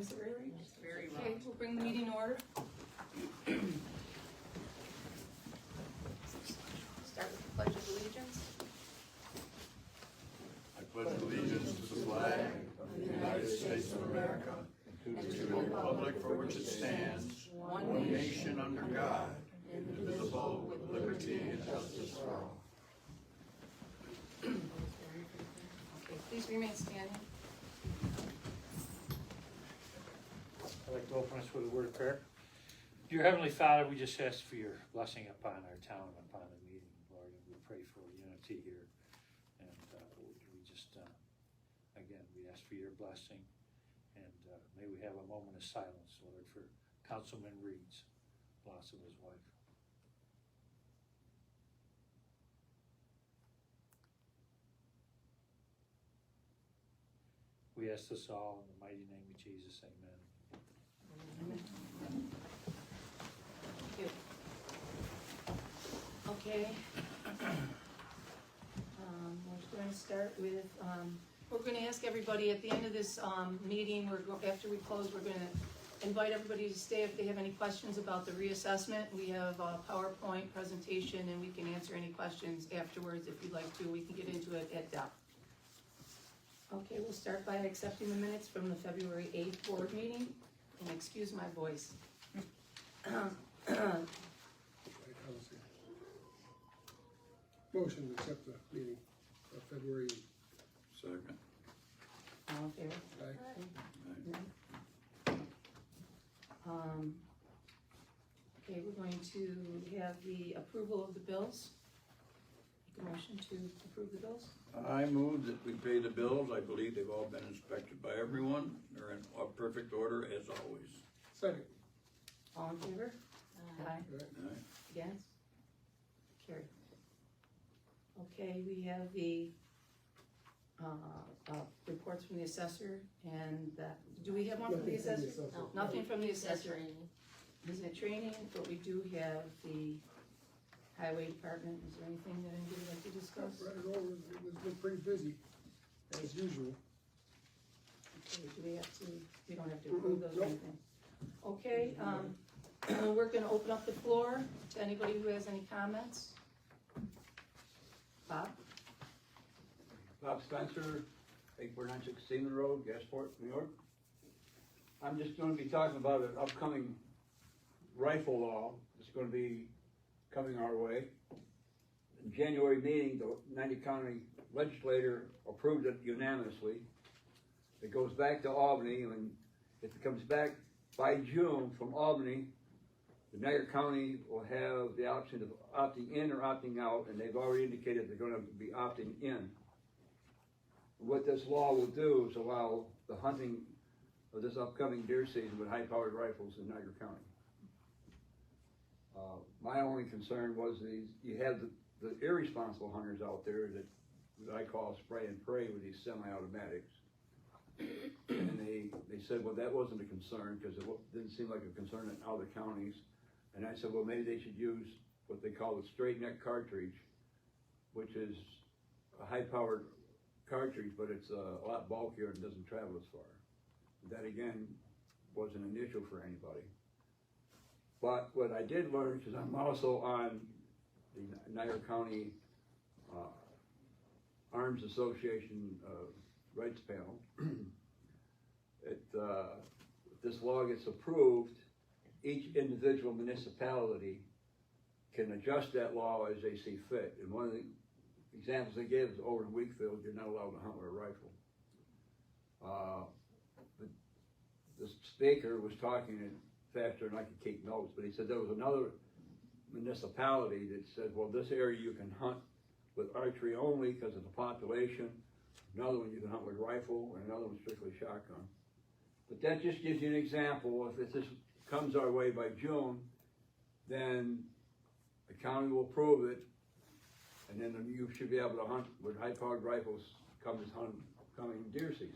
Is it really? It's very Okay, rough. we'll bring the meeting to order. Start with the Pledge of Allegiance. I pledge allegiance to the flag of the United States of America and to the republic for which it stands, one nation under God, indivisible, with liberty and justice for all. Okay, please remain standing. I'd like to open us with a word of prayer. Dear Heavenly Father, we just ask for your blessing upon our town and upon the meeting, Lord, and we pray for unity here. And we just, again, we ask for your blessing. And may we have a moment of silence, Lord, for Councilman Reed's loss of his wife. We ask this all in the mighty name of Jesus, amen. Thank you. Okay. We're going to start with, we're going to ask everybody at the end of this meeting, after we close, we're going to invite everybody to stay if they have any questions about the reassessment. We have a PowerPoint presentation and we can answer any questions afterwards if you'd like to. We can get into it at depth. Okay, we'll start by accepting the minutes from the February 8th board meeting, and excuse my voice. Motion to accept the meeting of February. Second. All in favor? Aye. Okay, we're going to have the approval of the bills. Make a motion to approve the bills. I move that we pay the bills. I believe they've all been inspected by everyone. They're in perfect order as always. Second. All in favor? Aye. Aye. Aye. Against? Carried. Okay, we have the, reports from the assessor and that, do we have one from the Nothing from the assessor? assessor. Nothing from the He said assessor. training. Isn't it training, but we do have the highway department. Is there anything that anybody would like to discuss? Read it over, it's been pretty busy, as usual. Okay, do we have to, we don't have to approve those or Nope. anything? Okay, we're gonna open up the floor to anybody who has any comments. Bob? Bob Spencer, 8496 Seaman Road, Gasport, New York. I'm just gonna be talking about an upcoming rifle law that's gonna be coming our way. In January meeting, the 90 County legislature approved it unanimously. It goes back to Albany, and if it comes back by June from Albany, the Niagara County will have the option of opting in or opting out, and they've already indicated they're gonna be opting in. What this law will do is allow the hunting of this upcoming deer season with high-powered rifles in Niagara County. My only concern was you have the irresponsible hunters out there that I call spray and pray with these semi-automatics. And they said, well, that wasn't a concern because it didn't seem like a concern in other counties. And I said, well, maybe they should use what they call the straight neck cartridge, which is a high-powered cartridge, but it's a lot bulkier and doesn't travel as far. That again wasn't an issue for anybody. But what I did learn, because I'm also on the Niagara County Arms Association Rights Panel, if this law gets approved, each individual municipality can adjust that law as they see fit. And one of the examples they gave is over in Wakefield, you're not allowed to hunt with a rifle. The speaker was talking faster than I could keep notes, but he said there was another municipality that said, well, this area you can hunt with archery only because of the population. Another one you can hunt with rifle, and another one strictly shotgun. But that just gives you an example. If this comes our way by June, then the county will approve it, and then you should be able to hunt with high-powered rifles come this coming deer season.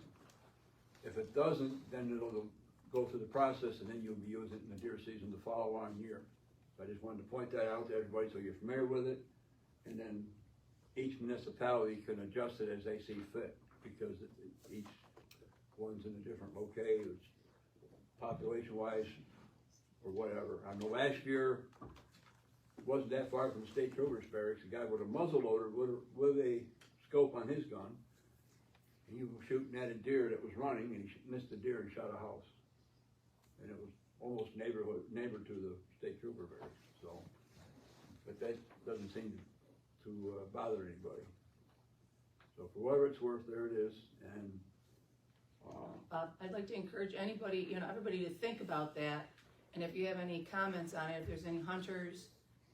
If it doesn't, then it'll go through the process, and then you'll be using it in the deer season the following year. So I just wanted to point that out to everybody so you're familiar with it, and then each municipality can adjust it as they see fit, because each one's in a different location. population wise, or whatever. I know last year, wasn't that far from the state troopers barracks, a guy with a muzzle loader with a scope on his gun. He was shooting at a deer that was running, and he missed the deer and shot a house. And it was almost neighbor to the state trooper barracks, so. But that doesn't seem to bother anybody. So for whatever it's worth, there it is, and, I'd like to encourage anybody, everybody to think about that. And if you have any comments on it, if there's any hunters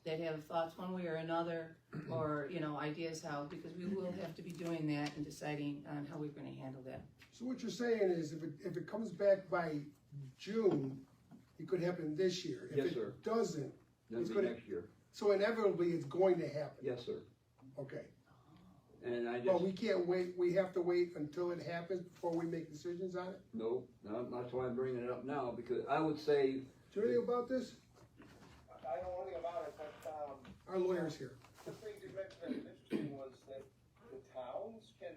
that have thoughts one way or another, or, ideas how, because we will have to be doing that and deciding on how we're gonna handle that. So what you're saying is, if it comes back by June, it could happen this year. Yes, If sir. it doesn't, that'll it's be gonna, next year. so inevitably it's going to happen. Yes, sir. Okay. And I But just, we can't wait, we have to wait until it happens before we make decisions on it? no, that's why I'm bringing it up now, because I would say, Do you know anything about this? I don't know anything about it, but, Our lawyer's here. the thing you mentioned that was interesting was that the towns can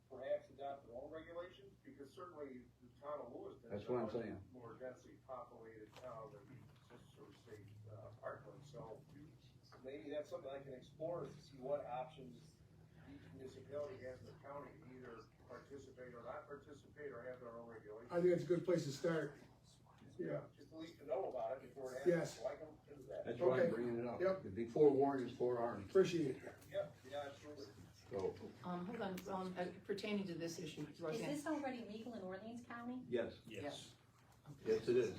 perhaps adopt their own regulations, because certainly the town of Lewiston. That's is a what I'm much saying. More densely populated town than Sort State, Parkland, so maybe that's something I can explore, is to see what options each municipality has in the county to either participate or not participate, or have their own regulations. I think that's a good place to start. Yeah. Just at least to know about it before it happens, Yes. so I can do that. that's why Okay. I'm bringing it up. Yep. To be forewarned is forearmed, Appreciate it. Yep, yeah, absolutely. so, Hold on, pertaining to this issue, Is Roseanne. this already legal in Orleans County? yes, Yes. yes it is.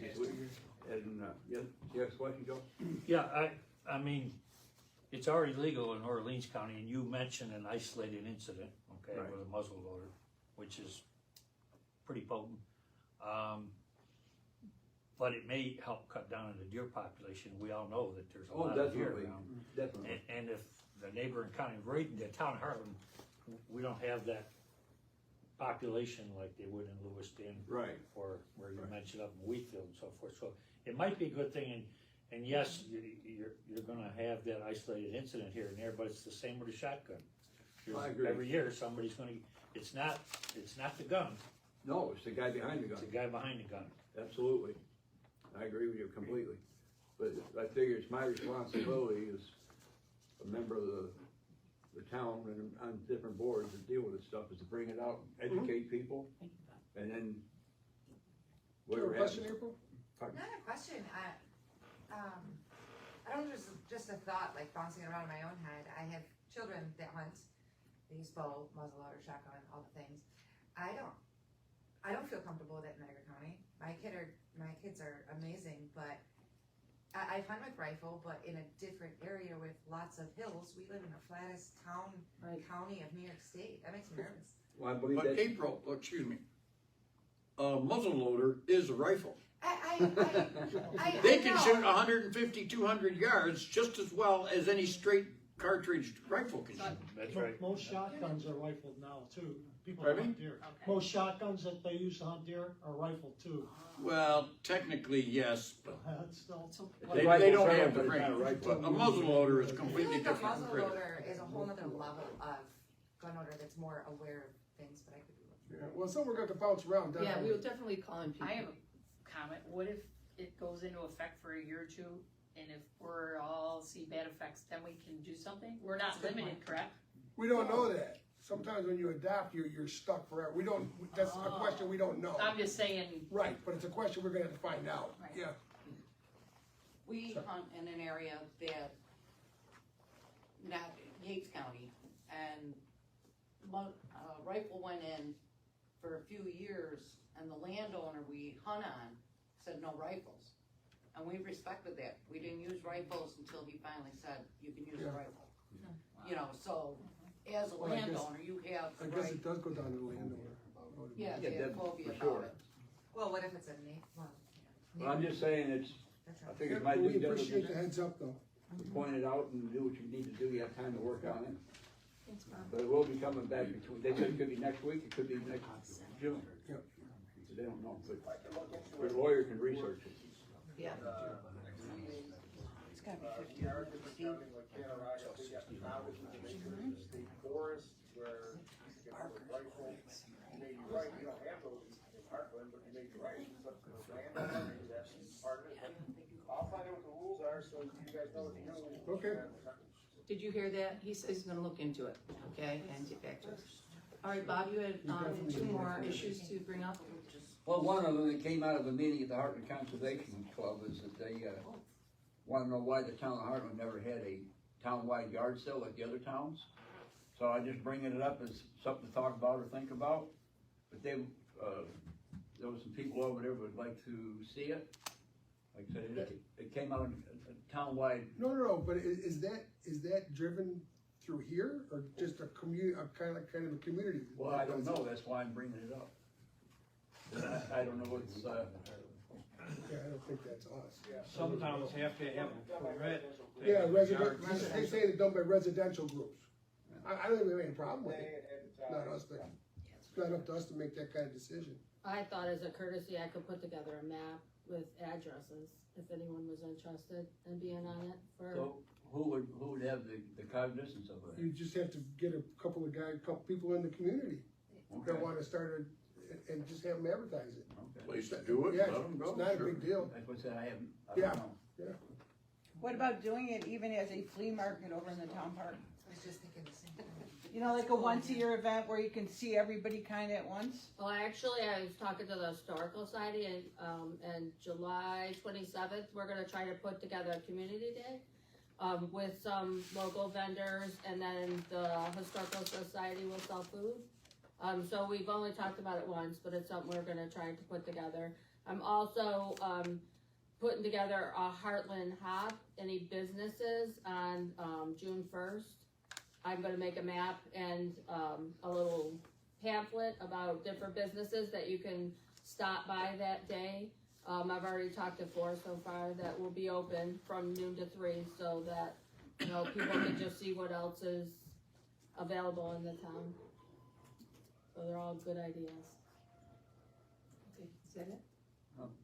And, yes, you have a question, Joe? Yeah, I mean, it's already legal in Orleans County, and you mentioned an isolated incident, okay, Right. with a muzzle loader, which is pretty potent. But it may help cut down on the deer population. We all know that there's a Oh, lot of deer definitely, around. definitely. And if the neighboring county, right in the town of Harlem, we don't have that population like they would in Lewiston. Right. Or where you Right. mentioned up in Wheatfield and so forth, so it might be a good thing, and yes, you're gonna have that isolated incident here and there, but it's the same with a shotgun. I agree. Every year, somebody's gonna, it's not the gun, No, it's the guy behind the it's gun. the guy behind the gun. Absolutely. I agree with you completely. But I figure it's my responsibility as a member of the town and on different boards that deal with this stuff, is to bring it out, educate people, and then Do you have whatever a question, happens. April? Pardon? Not a question, I don't know, just a thought like bouncing around in my own head. I have children that hunt, they use bow, muzzleloader, shotgun, all the things. I don't feel comfortable with it in Niagara County. My kids are amazing, but I've hunted with rifle, but in a different area with lots of hills. We live in the flattest county of New York State. That makes me nervous. Well, I believe But that, April, excuse me, a muzzle loader is a rifle. They can know. shoot 150, 200 yards just as well as any straight cartridge rifle can shoot. That's right. Most shotguns are rifled now too. People Pardon hunt deer. Most shotguns that they use to hunt deer are rifled too. Well, technically, yes, but That's still. they don't have the range. But a muzzle loader is I feel completely like a different. muzzle creature. loader is a whole nother level of gun owner that's more aware of things, but I could be wrong. Yeah, well, something we're gonna have to bounce around, Yeah, we definitely. will definitely call in people. I have a comment. What if it goes into effect for a year or two, and if we're all see bad effects, then we can do something? We're not That's a good limited, point. correct? We don't know that. Sometimes when you adopt, you're stuck forever. We don't, that's a question we don't know. I'm just saying, Right, but it's a question we're gonna have to find out. Right. Yeah. We hunt in an area that, not Yates County, and rifle went in for a few years, and the landowner we hunt on said no rifles. And we respected that. We didn't use rifles until he finally said, you can use a Yeah. rifle. You know, so, as a Well, I guess- landowner, you have I the guess right, it does go down to the landowner. yeah, Yeah, to that- have phobia for about sure. it. Well, what if it's a well, I'm just saying, it's, That's I right. think Yeah, it's my we due appreciate the diligence heads up though. to point it out and do what you need to do. You have time to work on it. Thanks, Bob. But it will be coming back between, they said it could be next week, it could be next June. Yep. They don't know, but your lawyer can research it. Yeah. It's gotta be 50 yards in the county like Catarina, they got the mountains in the state forest where you can have a rifle. You may be right, you don't have those in Heartland, but you may be right, it's up to the landowner, maybe that's part of it. I'll find out what the rules are, so you guys know what to do. Okay. Did you hear that? He says he's gonna look into it, okay, and get back to us. All right, Bob, you had, two more issues to bring up? Well, one of them that came out of the meeting at the Heartland Conservation Club is that they, wanna know why the town of Heartland never had a town-wide yard sale like the other towns. So I'm just bringing it up as something to talk about or think about. But they, there was some people over there who would like to see it. Like I said, it came out in a town-wide. No, but is that driven through here, or just a kind of a community? Well, I don't know, that's why I'm bringing it up. I don't know what's, Yeah, I don't think that's us. Some towns have to have a permit. Yeah, they say they're done by residential groups. I don't think we have any problem with it. Not us, but it's not up to us to make that kind of decision. I thought as a courtesy, I could put together a map with addresses, if anyone was interested in being on it for. so who would have the cognizance of it? You just have to get a couple people in the community Okay. that wanna start it and just have them advertise it. Okay. Place to do it, Yeah, let them go. it's not a sure. big deal. That's what I said, I Yeah. don't know. What about doing it even as a flea market over in the town park? I was just thinking the same thing. You know, like a once-a-year event where you can see everybody kinda at once? Well, actually, I was talking to the Historical Society and July 27th, we're gonna try to put together a community day, with some local vendors, and then the Historical Society will sell food. So we've only talked about it once, but it's something we're gonna try to put together. I'm also, putting together a Heartland Hop, any businesses on, June 1st. I'm gonna make a map and, a little pamphlet about different businesses that you can stop by that day. I've already talked to 4 so far that will be open from noon to 3, so that, people can just see what else is available in the town. So they're all good ideas. Okay, is that it?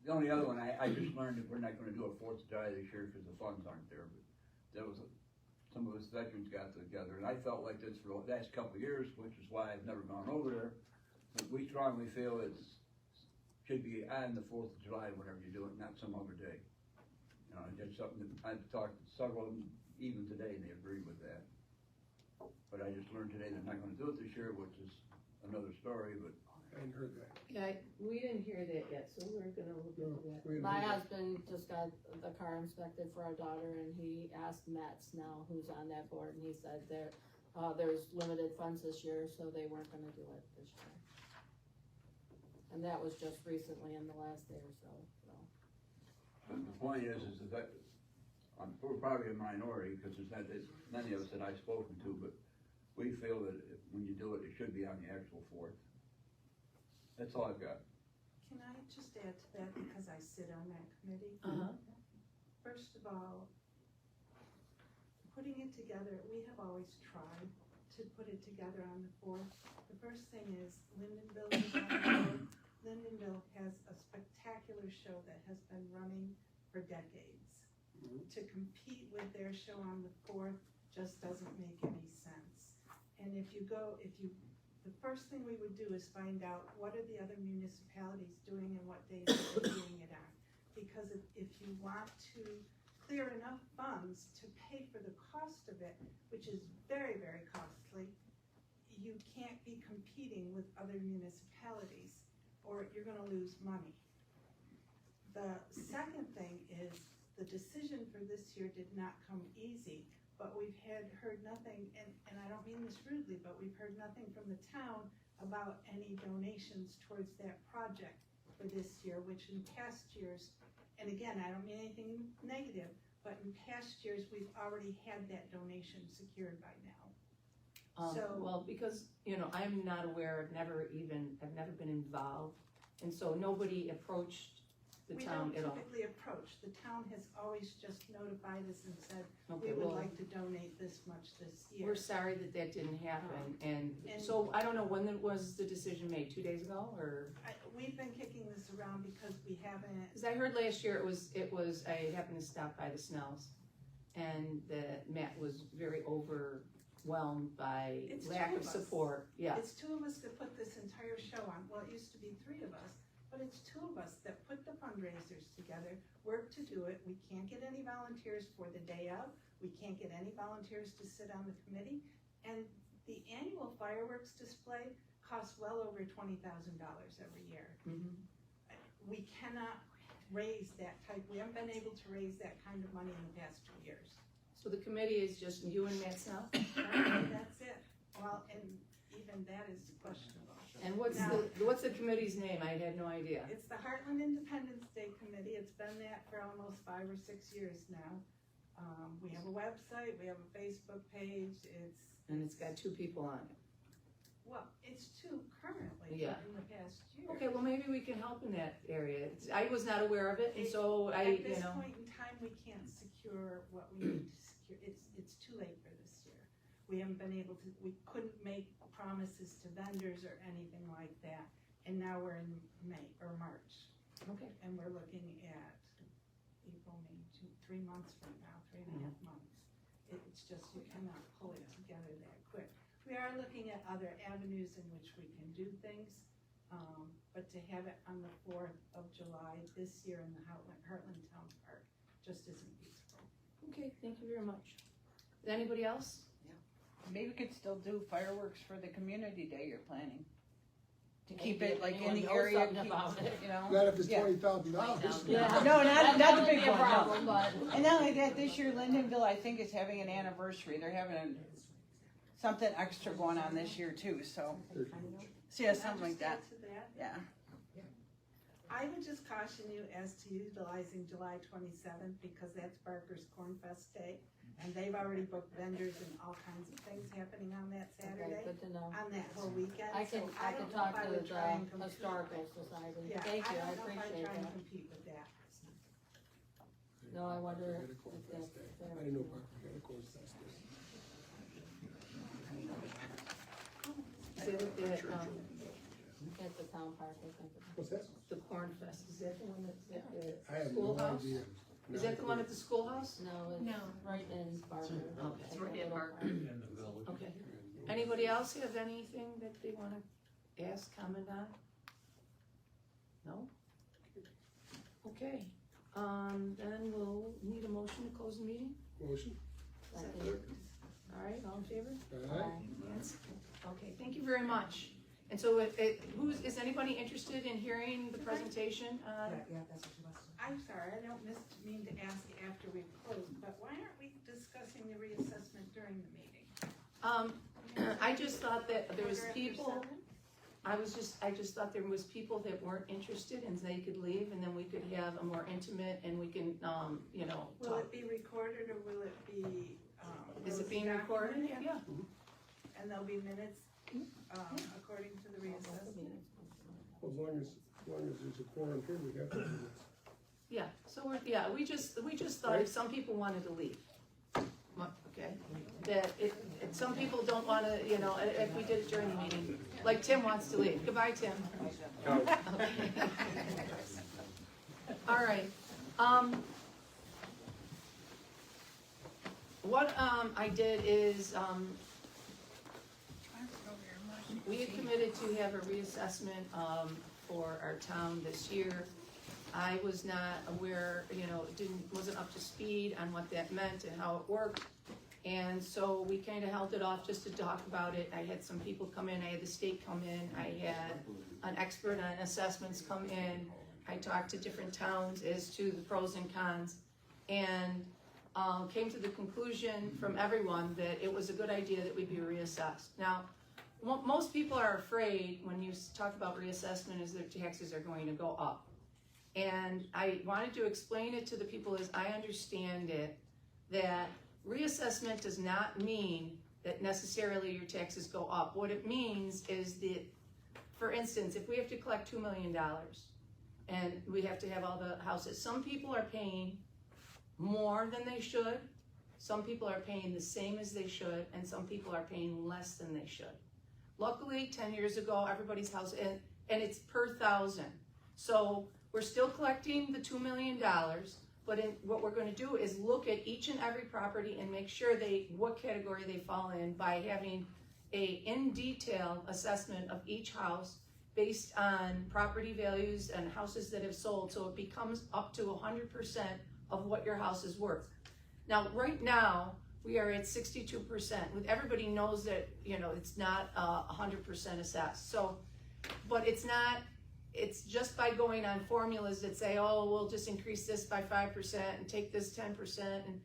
The only other one, I just learned that we're not gonna do a 4th of July this year because the funds aren't there, but there was some of us veterans got together, and I felt like this for the last couple of years, which is why I've never gone over there. But we strongly feel should be on the 4th of July whenever you do it, not some other day. It's something that I've talked to several of them even today, and they agree with that. But I just learned today they're not gonna do it this year, which is another story, but. I hadn't heard that. Yeah, we didn't hear that yet, so we're gonna look into that. We hadn't My heard that. husband just got the car inspected for our daughter, and he asked Matt Snell, who's on that board, and he said there's limited funds this year, so they weren't gonna do it this year. And that was just recently in the last day or so. But the point is that we're probably a minority, because there's not many of us that I've spoken to, but we feel that when you do it, it should be on the actual 4th. That's all I've got. Can I just add to that, because I sit on that committee? First of all, putting it together, we have always tried to put it together on the 4th. The first thing is Lyndonville is on the board. Lyndonville has a spectacular show that has been running for decades. To compete with their show on the 4th just doesn't make any sense. And the first thing we would do is find out what are the other municipalities doing and what days they're doing it on. Because if you want to clear enough funds to pay for the cost of it, which is very, very costly, you can't be competing with other municipalities or you're gonna lose money. The second thing is the decision for this year did not come easy, but we've heard nothing, and I don't mean this rudely, but we've heard nothing from the town about any donations towards that project for this year, which in past years, and again, I don't mean anything negative, but in past years, we've already had that donation secured by now. Well, because, I'm not aware, I've never been involved, and so nobody approached the town at all. We don't typically approach, the town has always just notified us and said, Okay, we would well, like to donate this much this year. we're sorry that didn't happen, and so, I don't know, when was the decision made, 2 days ago, or? We've been kicking this around because we haven't. Because I heard last year I happened to stop by the Snells, and that Matt was very overwhelmed by It's lack two of of us. support, yeah. It's 2 of us that put this entire show on, well, it used to be 3 of us, but it's two of us that put the fundraisers together, work to do it. We can't get any volunteers for the day of. We can't get any volunteers to sit on the committee. And the annual fireworks display costs well over $20,000 every year. We cannot raise that type, we haven't been able to raise that kind of money in the past 2 years. So the committee is just you and Matt Snell? That's it. Well, and even that is questionable. And what's the committee's name? I had no idea. It's the Heartland Independence Day Committee. It's been that for almost 5 or 6 years now. We have a website, we have a Facebook page, And it's got 2 people on it. well, it's 2 currently Yeah. in the past year. Okay, well, maybe we can help in that area. I was not aware of it, and so At this point in time, we can't secure what we need to secure. It's too late for this year. We haven't been able to, we couldn't make promises to vendors or anything like that. And now we're in May or March. Okay. And we're looking at April, May, 3 months from now, 3.5 months. It's just, you cannot pull it together that quick. We are looking at other avenues in which we can do things, but to have it on the 4th of July this year in the Heartland Town Park just isn't feasible. Okay, thank you very much. Anybody else? Maybe we could still do fireworks for the community day you're planning. To keep Maybe it like in anyone the knows area, something keep- about it. you know? Not if it's Yeah. $20,000. Yeah. No, not That the would big be a one, problem, no. but. And not only that, this year Lindenville, I think, is having an anniversary. They're having something extra going on this year too, so. So yeah, something like that, To that, yeah. I would just caution you as to utilizing July 27th because that's Barker's Corn Fest Day. And they've already booked vendors and all kinds of things happening on that Okay, Saturday, good to know. on that whole weekend. I can So talk don't to know if I would try and the compete. historical society. Yeah, Thank you, I don't know if I'd appreciate try and that. compete with that. No, I wonder if that's I fair. didn't know Parker had a Corn Fest Day. Is it at, At the town park, I think. What's that? the Corn Fest, is that the one that's at the I have no schoolhouse? idea. Is that the one at the schoolhouse? No, it's right in Barker. Okay. It's right in Barker. Okay. Anybody else have anything that they wanna ask, comment on? No? Okay, then we'll need a motion to close the meeting. Motion? Second. All right, all in favor? All right. Yes. Okay, thank you very much. And so is anybody interested in hearing the presentation? Yeah, that's what she wants to. I'm sorry, I don't mean to ask after we've closed, but why aren't we discussing the reassessment during the meeting? I just thought that there was Quarter after people, 7? I just thought there was people that weren't interested and they could leave and then we could have a more intimate and we can, Will talk. it be recorded or will it be, Is will it being be recorded? documented? Yeah. And there'll be minutes, according to the reassessment? As long as there's a quorum here, we have to do this. Yeah, so we just thought if some people wanted to leave, okay, that some people don't wanna, if we did it during the meeting, like Tim wants to leave. Goodbye, Tim. Okay. All right, what, I did is, we had committed to have a reassessment, for our town this year. I was not aware, wasn't up to speed on what that meant and how it worked. And so we kind of held it off just to talk about it. I had some people come in, I had the state come in, I had an expert on assessments come in. I talked to different towns as to the pros and cons. And came to the conclusion from everyone that it was a good idea that we be reassessed. Now, most people are afraid when you talk about reassessment is their taxes are going to go up. And I wanted to explain it to the people as I understand it, that reassessment does not mean that necessarily your taxes go up. What it means is that, for instance, if we have to collect $2 million and we have to have all the houses, some people are paying more than they should, some people are paying the same as they should, and some people are paying less than they should. Luckily, 10 years ago, everybody's house, and it's per thousand. So we're still collecting the $2 million, but what we're gonna do is look at each and every property and make sure what category they fall in by having in detail assessment of each house based on property values and houses that have sold, so it becomes up to 100% of what your house is worth. Now, right now, we are at 62%, with everybody knows that, you know, it's not 100% assessed, so, but it's not, it's just by going on formulas that say, oh, we'll just increase this by 5% and take this 10%, and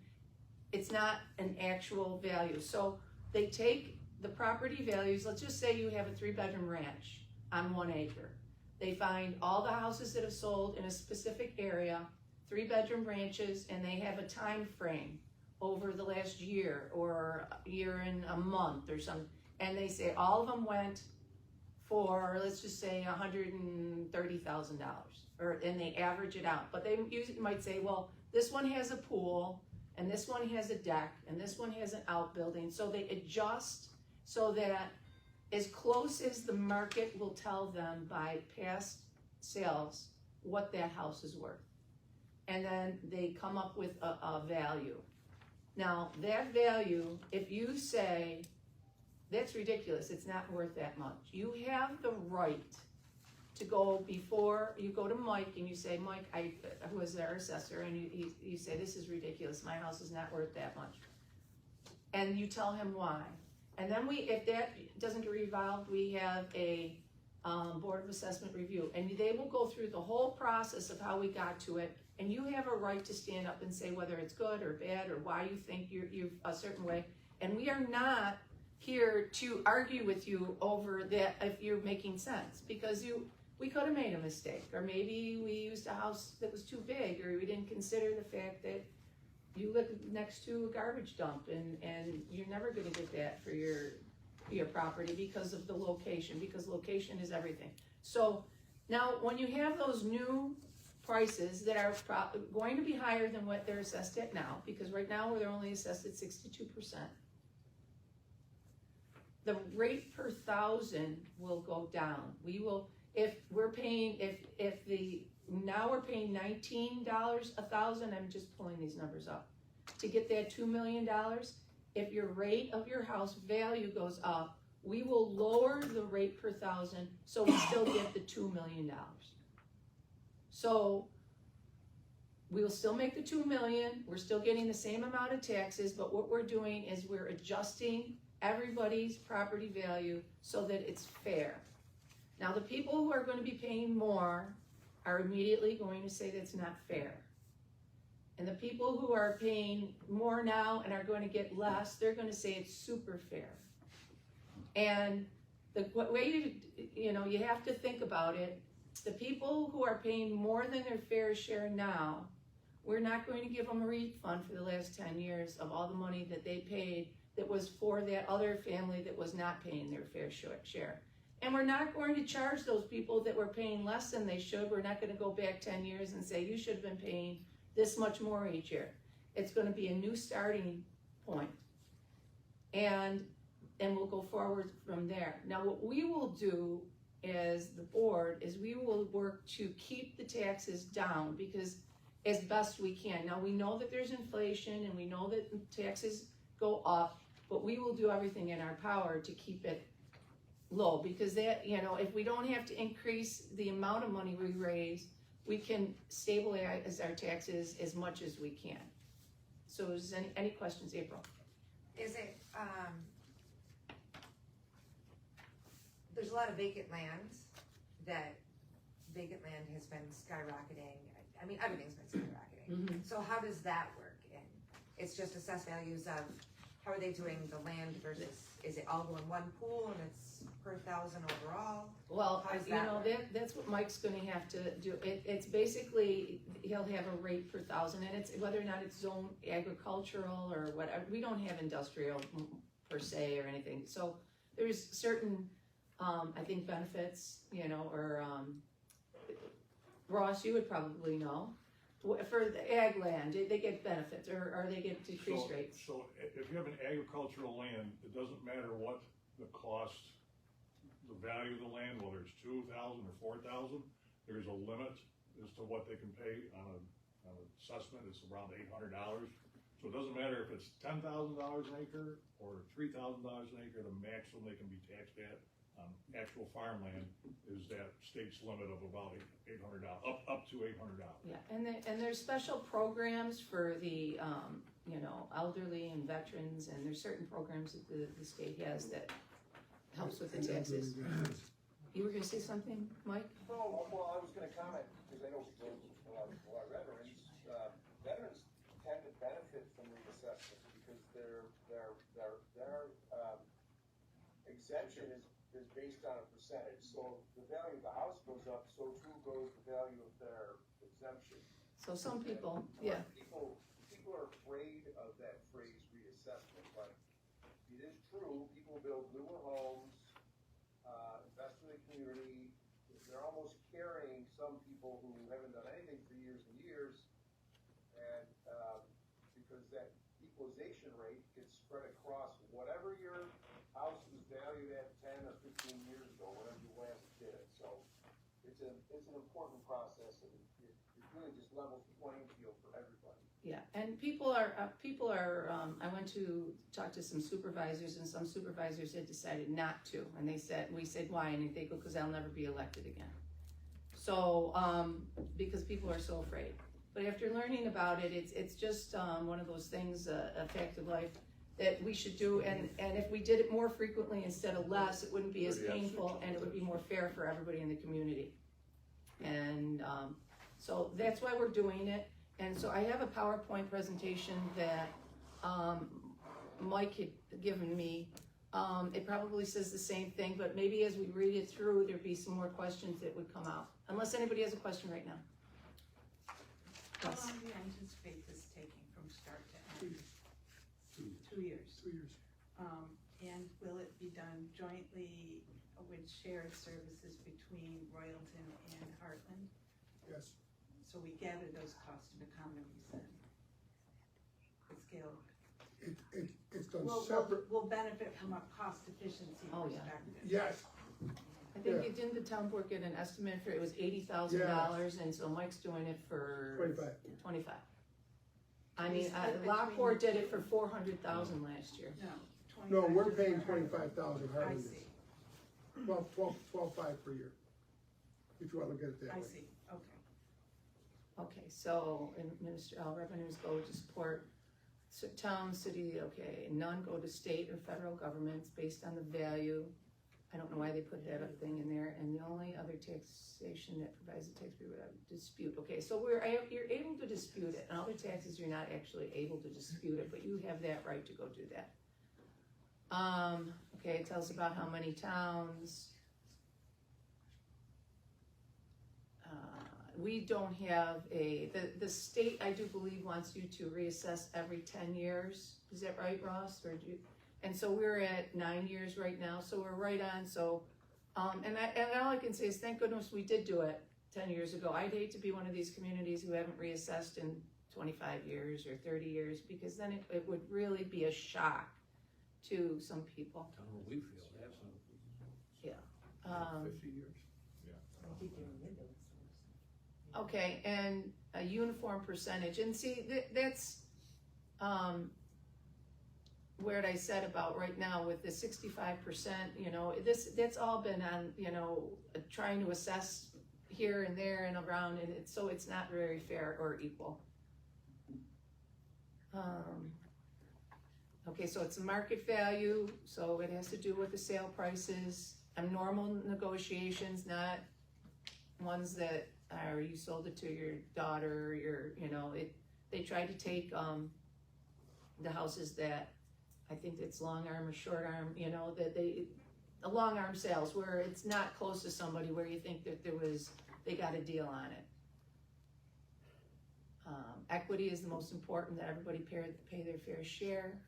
it's not an actual value. So they take the property values, let's just say you have a 3-bedroom ranch on 1 acre. They find all the houses that have sold in a specific area, 3-bedroom ranches, and they have a time frame over the last year or a year and a month or something. And they say all of them went for, let's just say $130,000, and they average it out. But they might say, well, this one has a pool, and this one has a deck, and this one has an outbuilding. So they adjust so that as close as the market will tell them by past sales what that house is worth. And then they come up with a value. Now, that value, if you say, that's ridiculous, it's not worth that much, you have the right to go before you go to Mike and you say, Mike, who is our assessor, and you say, this is ridiculous, my house is not worth that much. And you tell him why. And then if that doesn't get resolved, we have a Board of Assessment review, and they will go through the whole process of how we got to it, and you have a right to stand up and say whether it's good or bad or why you think you're a certain way. And we are not here to argue with you over that if you're making sense, because we could have made a mistake, or maybe we used a house that was too big, or we didn't consider the fact that you live next to a garbage dump, and you're never going to get that for your property because of the location, because location is everything. So now when you have those new prices that are going to be higher than what they're assessed at now, because right now they're only assessed at 62%, the rate per thousand will go down. We will, if we're paying, now we're paying $19 a thousand, I'm just pulling these numbers up, to get that $2 million, if your rate of your house value goes up, we will lower the rate per thousand so we still get the $2 million. So we'll still make the $2 million, we're still getting the same amount of taxes, but what we're doing is we're adjusting everybody's property value so that it's fair. Now the people who are going to be paying more are immediately going to say that's not fair. And the people who are paying more now and are going to get less, they're going to say it's super fair. And the way you have to think about it, the people who are paying more than their fair share now, we're not going to give them a refund for the last 10 years of all the money that they paid that was for that other family that was not paying their fair share. And we're not going to charge those people that were paying less than they should. We're not going to go back 10 years and say, you should have been paying this much more each year. It's going to be a new starting point. And we'll go forward from there. Now, what we will do as the board is we will work to keep the taxes down, because as best we can. Now, we know that there's inflation and we know that taxes go up, but we will do everything in our power to keep it low, because that, if we don't have to increase the amount of money we raise, we can stabilize our taxes as much as we can. So is any questions, April? Is it, there's a lot of vacant land has been skyrocketing. I mean, everything's been skyrocketing. Mm-hmm. So how does that work? And it's just assessed values of, how are they doing the land versus, is it all going one pool and it's per thousand overall? Well, How does that work? that's what Mike's gonna have to do. It's basically, he'll have a rate per thousand, and it's whether or not it's zone agricultural or whatever. We don't have industrial per se or anything. So there's certain, I think benefits, or Ross, you would probably know. For the ag land, they get benefits or they get decreased rates. So if you have an agricultural land, it doesn't matter what the cost, the value of the land, whether it's $2,000 or $4,000, there's a limit as to what they can pay on an assessment. It's around $800. So it doesn't matter if it's $10,000 an acre or $3,000 an acre, the maximum they can be taxed at actual farmland is that state's limit of about $800, up to $800. Yeah, and there's special programs for the, you know, elderly and veterans, and there's certain programs that the state has that helps with the taxes. You were gonna say something, Mike? No, well, I was gonna comment, because I know a lot of veterans, veterans tend to benefit from reassessment, because their exemption is based on a percentage, so the value of the house goes up, so too goes the value of their exemption. So some people, yeah, People are afraid of that phrase reassessment, but it is true, people build newer homes, invest in the community, they're almost carrying some people who haven't done anything for years and years, and, because that equalization rate gets spread across whatever your house was valued at 10 or 15 years ago, whenever you last did it, so it's an important process, and it really just levels the playing field for everybody. yeah, and people are, I went to talk to some supervisors, and some supervisors had decided not to, and we said, why, and they go, because I'll never be elected again. So, because people are so afraid. But after learning about it, it's just, one of those things, a fact of life, that we should do, and if we did it more frequently instead of less, it wouldn't be as painful, and it would be more fair for everybody in the community. And, so that's why we're doing it. And so I have a PowerPoint presentation that Mike had given me. It probably says the same thing, but maybe as we read it through, there'd be some more questions that would come out. Unless anybody has a question right now. How Yes. long do you anticipate this taking from start to end? 2 years. 2 years. And will it be done jointly with shared services between Royalton and Heartland? Yes. So we gather those cost of economies then? The scale. It's done separate. We'll benefit from a cost efficiency Oh, yeah. perspective. Yes, I think it didn't the town board get an estimate for, it was $80,000, and so Mike's doing it for 25. I mean, Split Lockport between did it for 400,000 last year. No, no, we're 25 paying to 25,000, I Harlan is. see, 12.5 per year, if you wanna look at it that way. I see, okay. Okay, so, and all revenues go to support town, city, okay, none go to state or federal governments based on the value. I don't know why they put that up thing in there, and the only other taxation that provides a tax without dispute, okay, so you're able to dispute it, and other taxes, you're not actually able to dispute it, but you have that right to go do that. Okay, it tells about how many towns. We don't have the state, I do believe, wants you to reassess every 10 years. Is that right, Ross? And so we're at 9 years right now, so we're right on, so, and all I can say is thank goodness we did do it 10 years ago. I'd hate to be one of these communities who haven't reassessed in 25 years or 30 years, because then it would really be a shock to some people. We feel, absolutely. Yeah. 50 years. Okay, and a uniform percentage, and see, that's, where I said about right now with the 65%, you know, that's all been on, you know, trying to assess here and there and around, and so it's not very fair or equal. Okay, so it's a market value, so it has to do with the sale prices, and normal negotiations, not ones that are, you sold it to your daughter, or you know, they tried to take, the houses that, I think it's long arm or short arm, you know, that the long arm sales, where it's not close to somebody where you think that they got a deal on it. Equity is the most important, that everybody pay their fair share.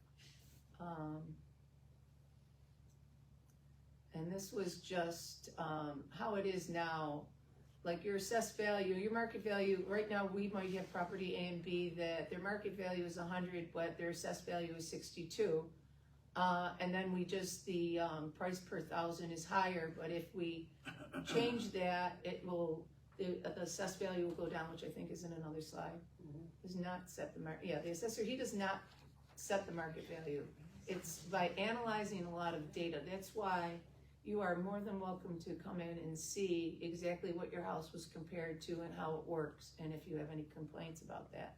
And this was just, how it is now. Like your assessed value, your market value, right now we might have property A and B that their market value is 100, but their assessed value is 62. And then the price per thousand is higher, but if we change that, the assessed value will go down, which I think is in another slide. Does not set the the assessor, he does not set the market value. It's by analyzing a lot of data. That's why you are more than welcome to come in and see exactly what your house was compared to and how it works, and if you have any complaints about that.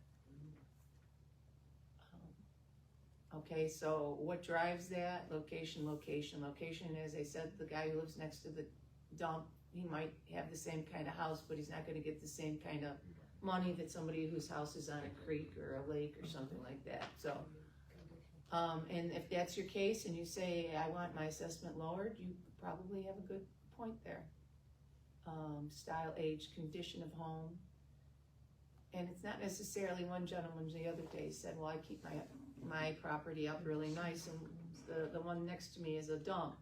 Okay, so what drives that? Location, location, location. As I said, the guy who lives next to the dump, he might have the same kind of house, but he's not gonna get the same kind of money that somebody whose house is on a creek or a lake or something like that, so. And if that's your case and you say, I want my assessment lowered, you probably have a good point there. Style, age, condition of home. And it's not necessarily, one gentleman the other day said, well, I keep my property up really nice, and the one next to me is a dump.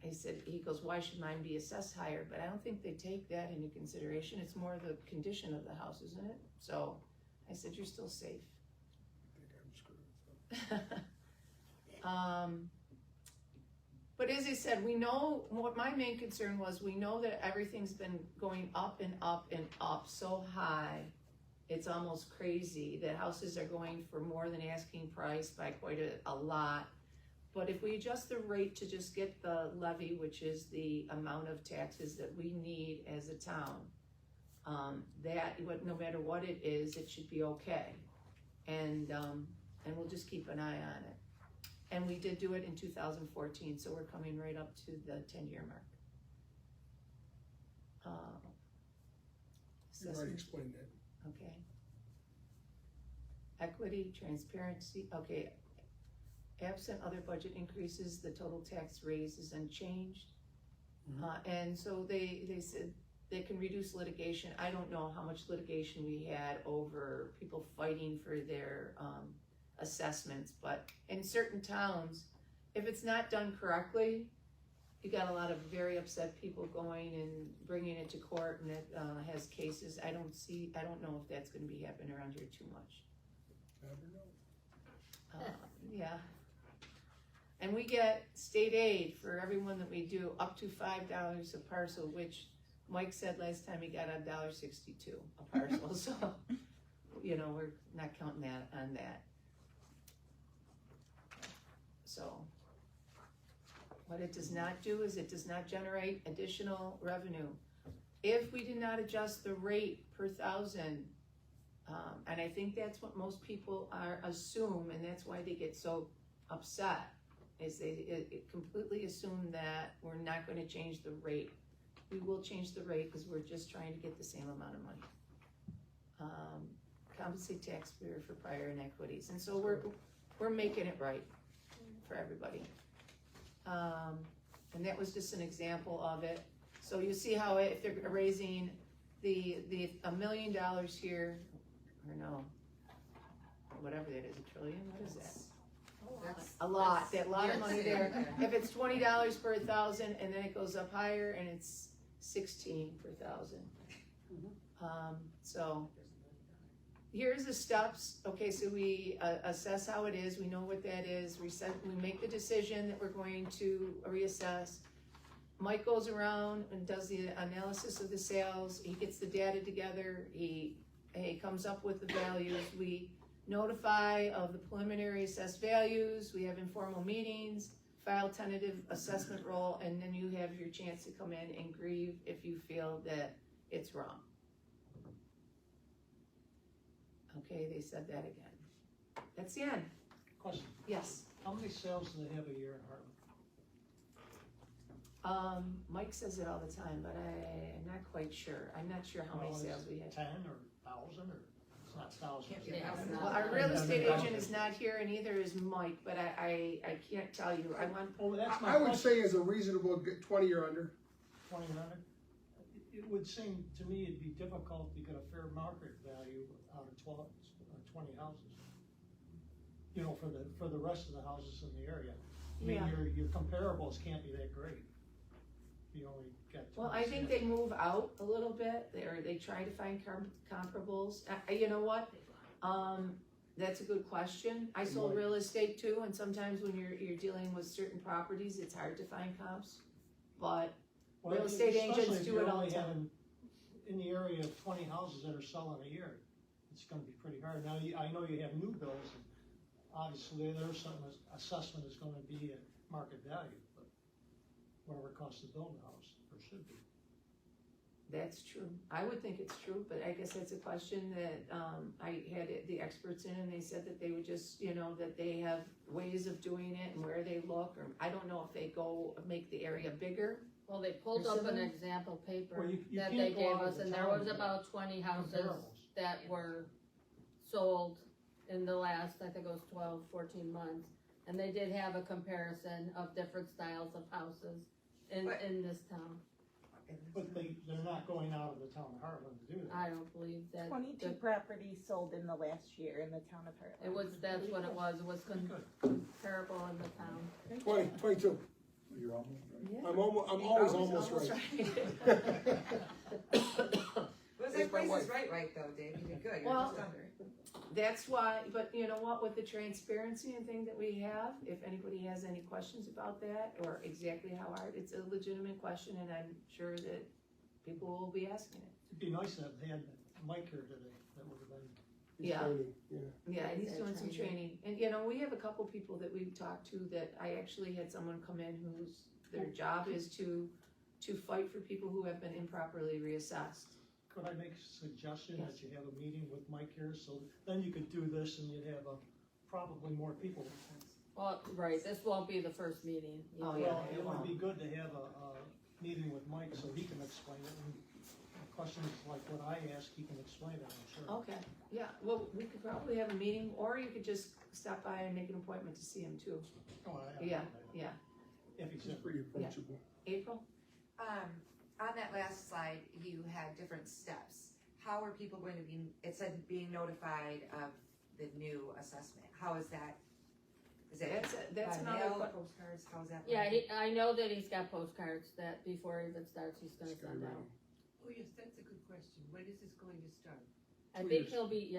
He goes, why should mine be assessed higher? But I don't think they take that into consideration. It's more the condition of the house, isn't it? So I said, you're still safe. But as I said, we know, what my main concern was, we know that everything's been going up and up and up so high, it's almost crazy that houses are going for more than asking price by quite a lot. But if we adjust the rate to just get the levy, which is the amount of taxes that we need as a town, no matter what it is, it should be okay. And we'll just keep an eye on it. And we did do it in 2014, so we're coming right up to the 10-year mark. You already explained that. Okay. Equity, transparency, okay. Absent other budget increases, the total tax raise is unchanged. And so they said they can reduce litigation. I don't know how much litigation we had over people fighting for their assessments, but in certain towns, if it's not done correctly, you got a lot of very upset people going and bringing it to court, and it has cases. I don't know if that's gonna be happening around here too much. Never know. Yeah. And we get state aid for everyone that we do, up to $5 a parcel, which Mike said last time he got $1.62 a parcel, so, we're not counting that on that. So, what it does not do is it does not generate additional revenue. If we do not adjust the rate per thousand, and I think that's what most people assume, and that's why they get so upset, is they completely assume that we're not gonna change the rate. We will change the rate because we're just trying to get the same amount of money. Compensate taxpayer for prior inequities, and so we're making it right for everybody. And that was just an example of it. So you see how if they're raising $1 million here, or no, whatever that is, $1 trillion, what is that? A lot of money there. If it's $20 per 1,000, and then it goes up higher, and it's 16 per 1,000. So here's the steps. Okay, so we assess how it is. We know what that is. We make the decision that we're going to reassess. Mike goes around and does the analysis of the sales. He gets the data together. He comes up with the values. We notify of the preliminary assessed values. We have informal meetings, file tentative assessment roll, and then you have your chance to come in and grieve if you feel that it's wrong. Okay, they said that again. That's the end. Question, Yes. how many sales do they have a year in Heartland? Mike says it all the time, but I'm not quite sure. I'm not sure how many Well, sales is we it had. 10 or 1,000 or it's not thousands? Well, our real estate agent is not here, and neither is Mike, but I can't tell you. Oh, that's my I would question. say is a reasonable 20 or under. 20 and under? It would seem to me it'd be difficult to get a fair market value out of 20 houses. For the rest of the houses in the area. I mean, Yeah. your comparables can't be that great. You only got 20 Well, I think sales. they move out a little bit, they try to find comparables. You know what? That's a good question. I sold real estate too, and sometimes when you're dealing with certain properties, it's hard to find comps. But Well, real estate especially agents if do you're it all the only time. having in the area of 20 houses that are selling a year, it's gonna be pretty hard. Now, I know you have new builds, and obviously there's some assessment is gonna be at market value, but whatever it costs to build a house, or should be. That's true. I would think it's true, but I guess that's a question that, I had the experts in, and they said that they would just, that they have ways of doing it and where they look, or I don't know if they go make the area bigger. Well, they pulled up an example paper Well, you that can't they go gave out of us, the and there town was and about 20 houses comparables. that were sold in the last, I think it was 12, 14 months. And they did have a comparison of different styles of houses in this town. But they're not going out of the town of Heartland to do that. I don't believe that. 22 properties sold in the last year in the town of Heartland. It was, that's what it was comparable in the town. 22. You're almost right. I'm always almost right. Was that Price is Right though, Dave, you did good, you're Well, just under. That's why, but you know what, with the transparency and thing that we have, if anybody has any questions about that, or exactly how hard, it's a legitimate question, and I'm sure that people will be asking it. It'd be nice to have had Mike here today, that would have been. Yeah. Yeah. Yeah, and he's doing some training, and we have a couple people that we've talked to that I actually had someone come in whose, their job is to fight for people who have been improperly reassessed. Could I make a suggestion that you have a meeting with Mike here, so then you could do this and you'd have probably more people. Well, right, this won't be the first meeting. Oh, Well, it would be good to have a meeting with Mike so he can explain it, and questions like what I ask, he can explain it, I'm sure. Okay, yeah, well, we could probably have a meeting, or you could just stop by and make an appointment to see him too. Oh, Yeah, yeah. If he's It's pretty approachable. April? On that last slide, you had different steps. How are people going to be, it said being notified of the new assessment, how is that? Is it That's by another mail, que- postcards, how's that? Yeah, working? I know that he's got postcards that before he even starts, he's gonna send out. Oh, yes, that's a good question. When is this going to start? I think he'll be,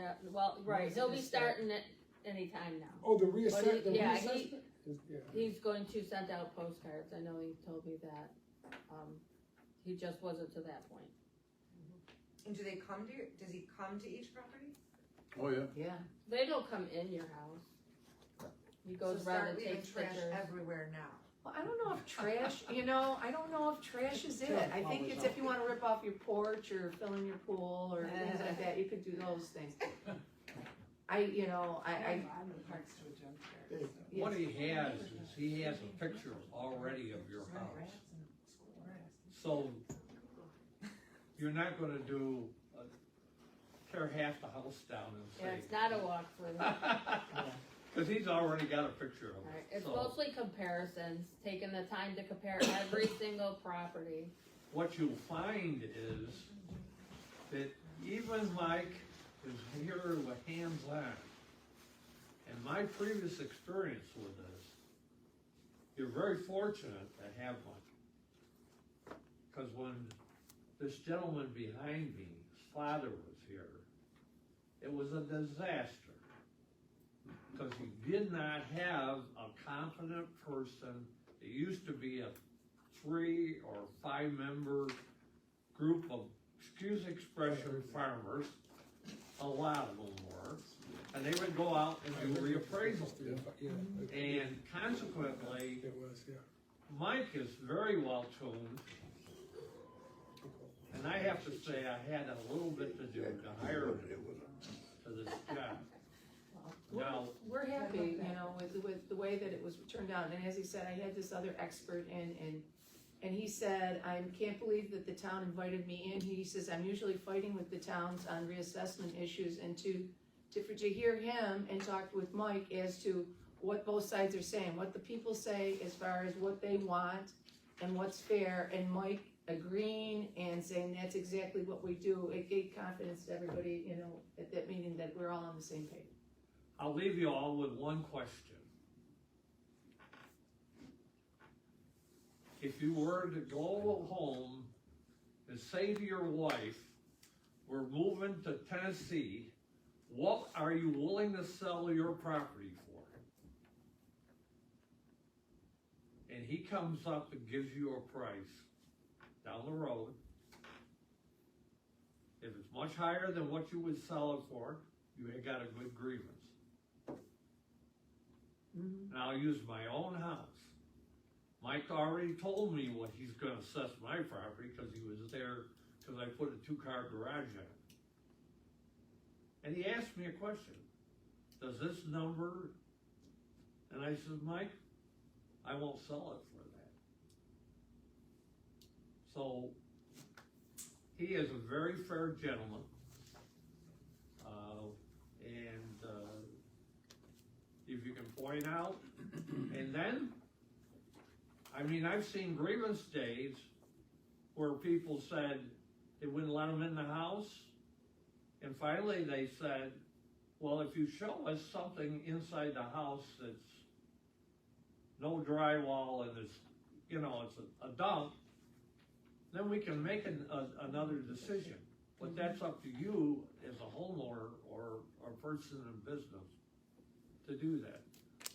right, he'll be starting it anytime now. Oh, the But reassessment? yeah, he's going to send out postcards, I know he told me that. He just wasn't to that point. And do they come to, does he come to each property? Oh, yeah. Yeah. They don't come in your house. He goes So around start and leaving takes trash pictures. everywhere now. Well, I don't know if trash, I don't know if trash is it. I think it's if you wanna rip off your porch or fill in your pool or things like that, you could do those things. I'm the parts to a junkyard. What he has is, he has a picture already of your house. So, you're not gonna tear half the house down and Yeah, say. it's not a walkthrough. Cause he's already got a picture of Right, it. it's So, mostly comparisons, taking the time to compare every single property. what you'll find is that even Mike is here with hands-on. And my previous experience with this, you're very fortunate to have one. Cause when this gentleman behind me, his father was here, it was a disaster. Cause he did not have a competent person. It used to be a 3 or 5 member group of, excuse the expression, farmers. A lot of them were. And they would go out and do reappraisal. And consequently, Mike is very well tuned. And I have to say, I had a little bit to do to hire him to this job. Now, We're happy, with the way that it was turned out, and as he said, I had this other expert and he said, I can't believe that the town invited me in. He says, I'm usually fighting with the towns on reassessment issues, and to hear him and talk with Mike as to what both sides are saying, what the people say as far as what they want and what's fair, and Mike agreeing and saying that's exactly what we do, it gave confidence to everybody, at that meeting that we're all on the same page. I'll leave you all with one question. If you were to go home and say to your wife, we're moving to Tennessee, what are you willing to sell your property for? And he comes up and gives you a price down the road. If it's much higher than what you would sell it for, you ain't got a good grievance. And I'll use my own house. Mike already told me what he's gonna assess my property, cause he was there, cause I put a 2-car garage in it. And he asked me a question, does this number, and I said, Mike, I won't sell it for that. So, he is a very fair gentleman. If you can point out, and then, I mean, I've seen grievance days where people said they wouldn't let them in the house, and finally they said, well, if you show us something inside the house that's no drywall and it's, you know, it's a dump, then we can make another decision. But that's up to you as a homeowner or a person in business to do that.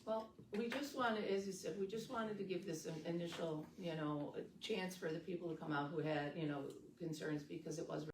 Well, we just wanted, as you said, we just wanted to give this an initial, you know, chance for the people to come out who had, you know, concerns, because it was